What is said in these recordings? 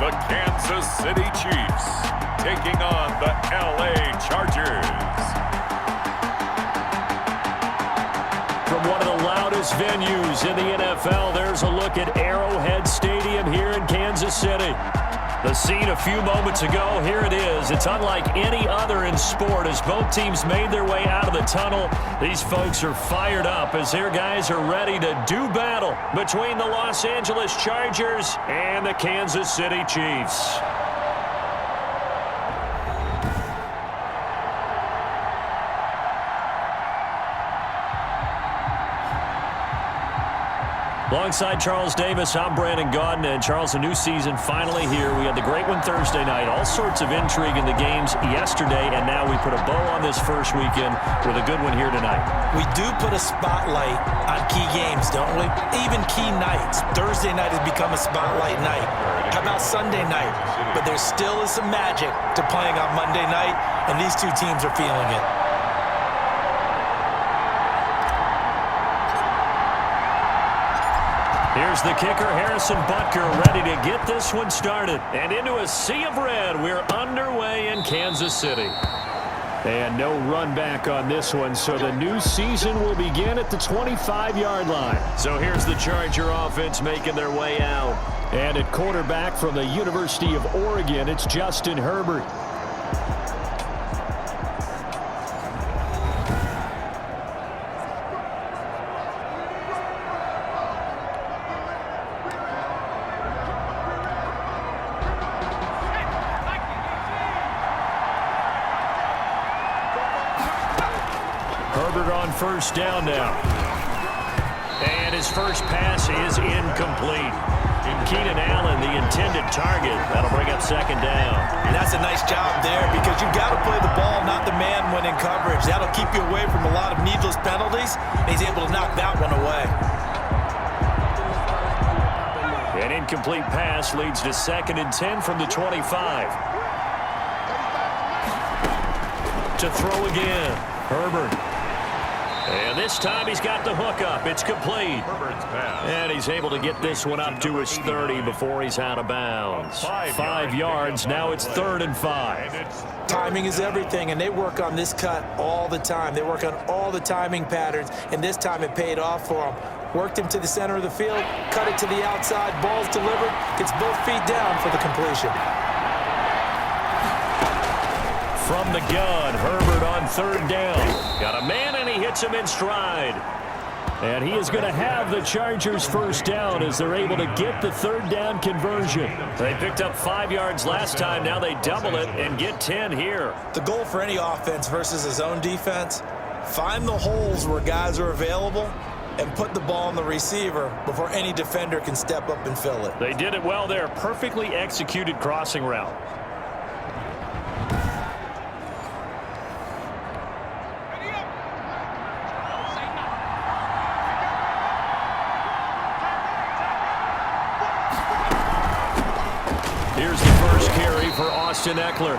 the Kansas City Chiefs taking on the LA Chargers. From one of the loudest venues in the NFL, there's a look at Arrowhead Stadium here in Kansas City. The scene a few moments ago, here it is. It's unlike any other in sport as both teams made their way out of the tunnel. These folks are fired up as their guys are ready to do battle between the Los Angeles Chargers and the Kansas City Chiefs. Alongside Charles Davis, I'm Brandon Gaudin. And Charles, a new season finally here. We had the great one Thursday night. All sorts of intrigue in the games yesterday, and now we put a bow on this first weekend with a good one here tonight. We do put a spotlight on key games, don't we? Even key nights. Thursday night has become a spotlight night. How about Sunday night? But there still is some magic to playing on Monday night, and these two teams are feeling it. Here's the kicker, Harrison Butker, ready to get this one started. And into a sea of red, we're underway in Kansas City. And no run back on this one, so the new season will begin at the 25-yard line. So here's the Charger offense making their way out. And at quarterback from the University of Oregon, it's Justin Herbert. Herbert on first down now. And his first pass is incomplete. Keenan Allen, the intended target. That'll bring up second down. And that's a nice job there because you've got to play the ball, not the man when in coverage. That'll keep you away from a lot of needless penalties, and he's able to knock that one away. An incomplete pass leads to 2nd and 10 from the 25. To throw again, Herbert. And this time he's got the hook up. It's complete. And he's able to get this one up to his 30 before he's out of bounds. 5 yards. Now it's 3rd and 5. Timing is everything, and they work on this cut all the time. They work on all the timing patterns, and this time it paid off for him. Worked him to the center of the field, cut it to the outside, ball's delivered, gets both feet down for the completion. From the gun, Herbert on 3rd down. Got a man, and he hits him in stride. And he is going to have the Chargers first down as they're able to get the 3rd down conversion. They picked up 5 yards last time. Now they double it and get 10 here. The goal for any offense versus his own defense, find the holes where guys are available and put the ball on the receiver before any defender can step up and fill it. They did it well there. Perfectly executed crossing route. Here's the first carry for Austin Eckler.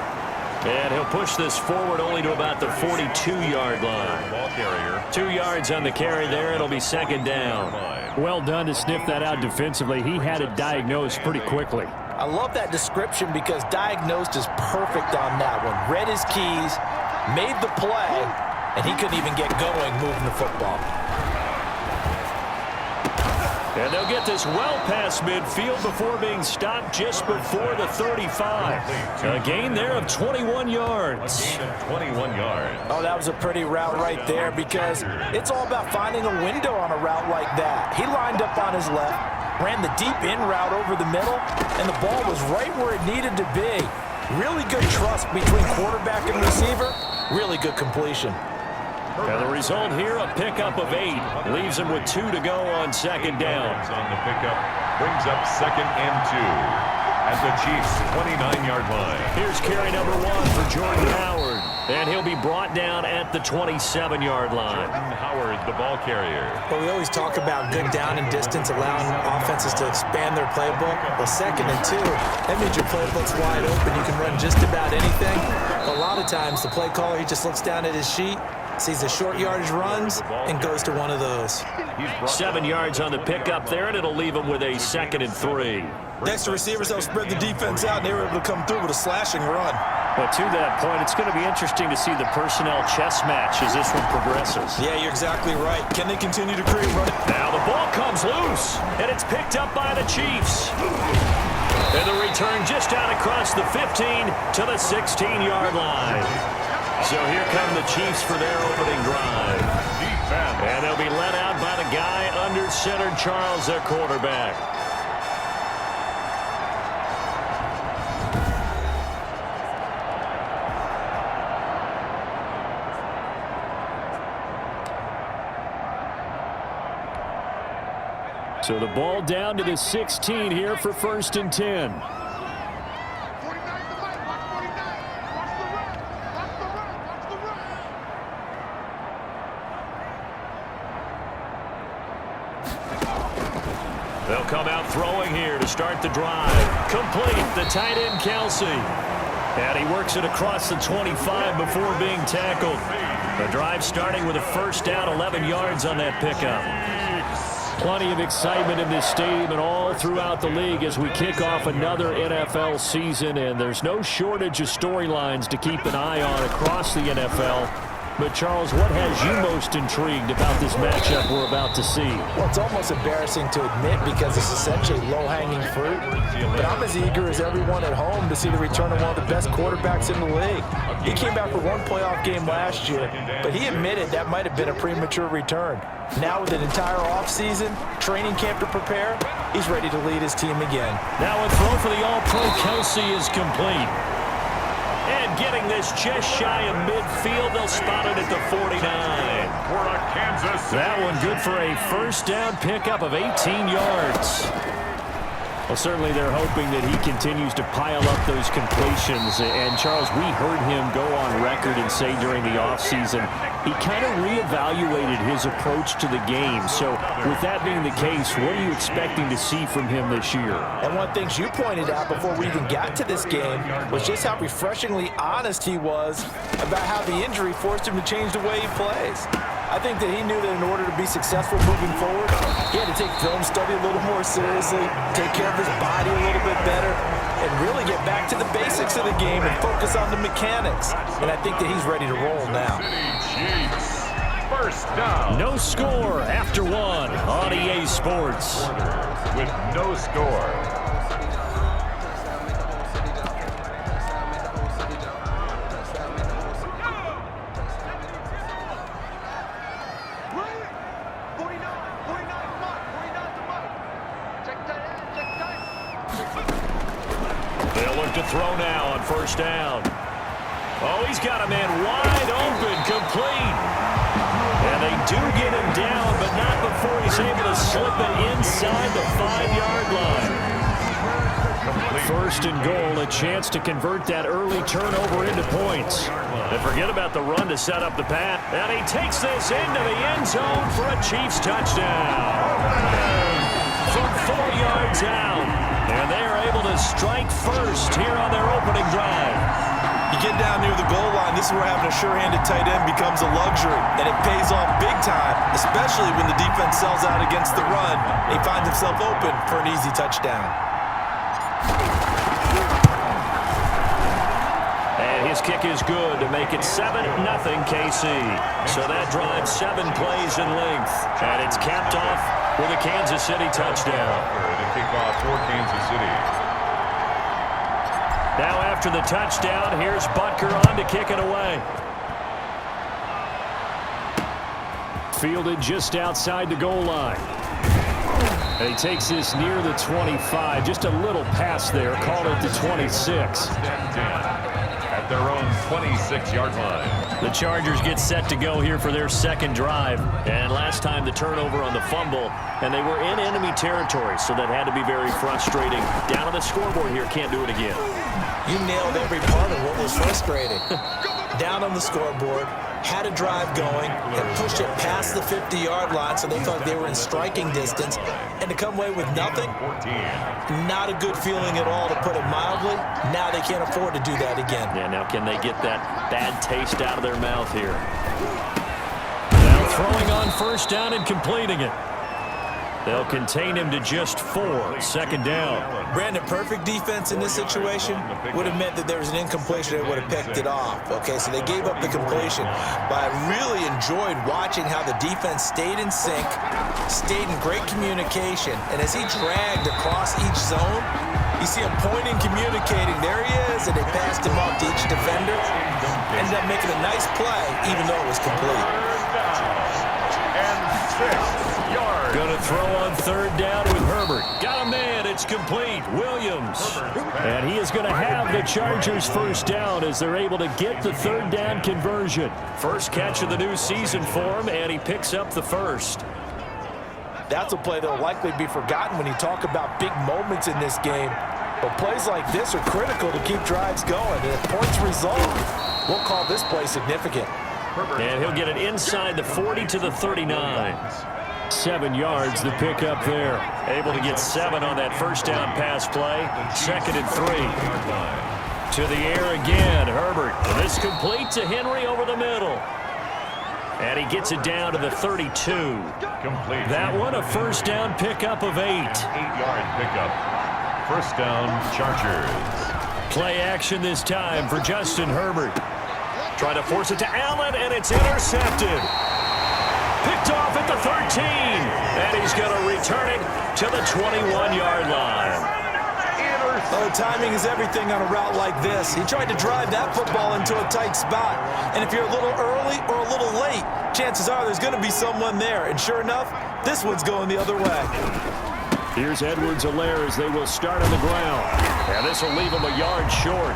And he'll push this forward only to about the 42-yard line. Ball carrier. 2 yards on the carry there. It'll be 2nd down. Well done to sniff that out defensively. He had it diagnosed pretty quickly. I love that description because diagnosed is perfect on that one. Read his keys, made the play, and he couldn't even get going moving the football. And they'll get this well past midfield before being stopped just before the 35. A gain there of 21 yards. 21 yards. Oh, that was a pretty route right there because it's all about finding a window on a route like that. He lined up on his left, ran the deep in route over the middle, and the ball was right where it needed to be. Really good trust between quarterback and receiver. Really good completion. And the result here, a pickup of 8. Leaves him with 2 to go on 2nd down. On the pickup, brings up 2nd and 2 at the Chiefs' 29-yard line. Here's carry number 1 for Jordan Howard. And he'll be brought down at the 27-yard line. Jordan Howard, the ball carrier. Well, we always talk about good down and distance, allowing offenses to expand their playbook. Well, 2nd and 2, that means your playbook's wide open. You can run just about anything. A lot of times, the play caller, he just looks down at his sheet, sees the short yardage runs, and goes to one of those. 7 yards on the pickup there, and it'll leave him with a 2nd and 3. Next to receivers, they'll spread the defense out, and they were able to come through with a slashing run. But to that point, it's going to be interesting to see the personnel chess match as this one progresses. Yeah, you're exactly right. Can they continue to create running? Now the ball comes loose, and it's picked up by the Chiefs. And the return just out across the 15 to the 16-yard line. So here come the Chiefs for their opening drive. And they'll be led out by the guy under center, Charles, their quarterback. So the ball down to the 16 here for 1st and 10. They'll come out throwing here to start the drive. Complete, the tight end Kelsey. And he works it across the 25 before being tackled. The drive starting with a 1st down, 11 yards on that pickup. Plenty of excitement in this stadium and all throughout the league as we kick off another NFL season, and there's no shortage of storylines to keep an eye on across the NFL. But, Charles, what has you most intrigued about this matchup we're about to see? Well, it's almost embarrassing to admit because it's essentially low-hanging fruit. But I'm as eager as everyone at home to see the return of one of the best quarterbacks in the league. He came back for one playoff game last year, but he admitted that might have been a premature return. Now with an entire offseason, training camp to prepare, he's ready to lead his team again. Now a throw for the All-Pro Kelsey is complete. And getting this just shy of midfield, they'll spot it at the 49. That one good for a 1st down pickup of 18 yards. Well, certainly they're hoping that he continues to pile up those completions. And, Charles, we heard him go on record and say during the offseason he kind of reevaluated his approach to the game. So, with that being the case, what are you expecting to see from him this year? And one thing you pointed out before we even got to this game was just how refreshingly honest he was about how the injury forced him to change the way he plays. I think that he knew that in order to be successful moving forward, he had to take film study a little more seriously, take care of his body a little bit better, and really get back to the basics of the game and focus on the mechanics. And I think that he's ready to roll now. 1st down. No score after 1 on EA Sports. With no score. They'll look to throw now on 1st down. Oh, he's got a man wide open, complete. And they do get him down, but not before he's able to slip it inside the 5-yard line. 1st and goal, a chance to convert that early turnover into points. And forget about the run to set up the pass. And he takes this into the end zone for a Chiefs touchdown. From 4 yards out. And they are able to strike first here on their opening drive. You get down near the goal line, this is where having a sure-handed tight end becomes a luxury, and it pays off big time, especially when the defense sells out against the run. He finds himself open for an easy touchdown. And his kick is good to make it 7-0 KC. So that drives 7 plays in length, and it's capped off with a Kansas City touchdown. The kickoff for Kansas City. Now after the touchdown, here's Butker on to kick it away. Fielded just outside the goal line. And he takes this near the 25. Just a little pass there. Called it the 26. At their own 26-yard line. The Chargers get set to go here for their 2nd drive. And last time the turnover on the fumble, and they were in enemy territory, so that had to be very frustrating. Down on the scoreboard here, can't do it again. You nailed every part of what was frustrating. Down on the scoreboard, had a drive going, and pushed it past the 50-yard line so they thought they were in striking distance, and to come away with nothing, not a good feeling at all, to put it mildly. Now they can't afford to do that again. Yeah, now can they get that bad taste out of their mouth here? throwing on first down and completing it. They'll contain him to just 4. Second down. Brandon, perfect defense in this situation would have meant that there was an incompletion. They would have picked it off. Okay, so they gave up the completion. But I really enjoyed watching how the defense stayed in sync, stayed in great communication. And as he dragged across each zone, you see him pointing, communicating. There he is, and they passed him off to each defender. Ended up making a nice play, even though it was complete. And 6 yards. Going to throw on third down with Herbert. Got a man. It's complete. Williams. And he is going to have the Chargers first down as they're able to get the third down conversion. First catch of the new season for him, and he picks up the first. That's a play that will likely be forgotten when you talk about big moments in this game. But plays like this are critical to keep drives going. And if points result, we'll call this play significant. And he'll get it inside the 40 to the 39. 7 yards, the pickup there. Able to get 7 on that first down pass play. Second and 3. To the air again, Herbert. This complete to Henry over the middle. And he gets it down to the 32. Complete. That one a first down pickup of 8. 8-yard pickup. First down, Chargers. Play action this time for Justin Herbert. Trying to force it to Allen, and it's intercepted. Picked off at the 13. And he's going to return it to the 21-yard line. Oh, timing is everything on a route like this. He tried to drive that football into a tight spot. And if you're a little early or a little late, chances are there's going to be someone there. And sure enough, this one's going the other way. Here's Edwards-Helaire as they will start on the ground. And this will leave him a yard short.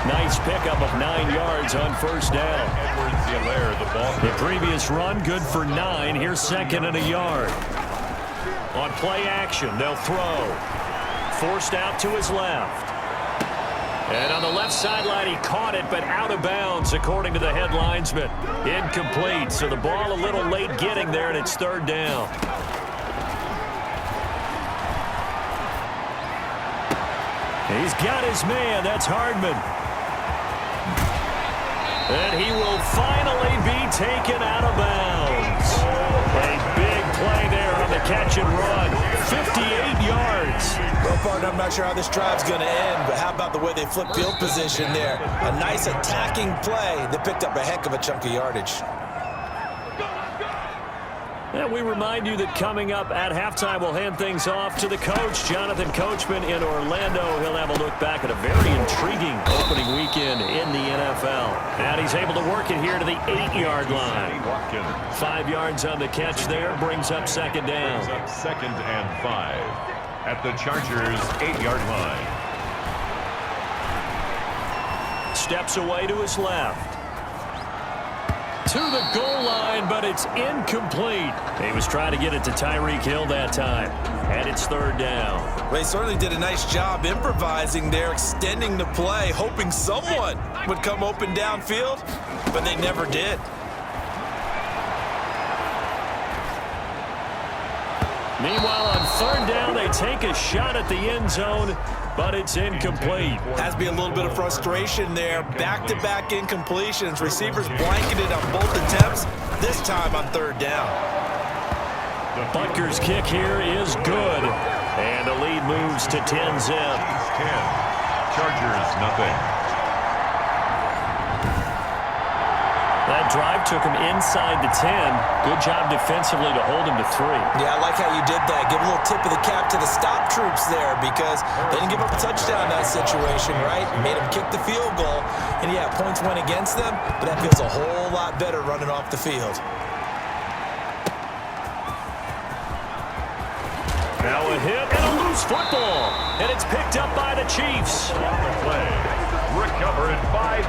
Nice pickup of 9 yards on first down. Edwards-Helaire, the ball. The previous run, good for 9. Here's second and a yard. On play action, they'll throw. Forced out to his left. And on the left sideline, he caught it, but out of bounds, according to the head linesman. Incomplete, so the ball a little late getting there, and it's third down. He's got his man. That's Hardman. And he will finally be taken out of bounds. A big play there on the catch and run. 58 yards. Well, partner, I'm not sure how this drive's going to end, but how about the way they flip field position there? A nice attacking play that picked up a heck of a chunk of yardage. And we remind you that coming up at halftime, we'll hand things off to the coach, Jonathan Coachman in Orlando. He'll have a look back at a very intriguing opening weekend in the NFL. And he's able to work it here to the 8-yard line. 5 yards on the catch there, brings up second down. Brings up second and 5 at the Chargers' 8-yard line. Steps away to his left. To the goal line, but it's incomplete. He was trying to get it to Tyreek Hill that time. And it's third down. Well, he certainly did a nice job improvising there, extending the play, hoping someone would come open downfield, but they never did. Meanwhile, on third down, they take a shot at the end zone, but it's incomplete. Has to be a little bit of frustration there. Back-to-back incompletions. Receivers blanketed on both attempts, this time on third down. Butker's kick here is good. And the lead moves to 10-zip. 10. Chargers, nothing. That drive took him inside the 10. Good job defensively to hold him to 3. Yeah, I like how you did that. Give a little tip of the cap to the stop troops there because they didn't give up a touchdown in that situation, right? Made them kick the field goal. And, yeah, points went against them, but that feels a whole lot better running off the field. Now a hit and a loose football. And it's picked up by the Chiefs. On the play. Recover it by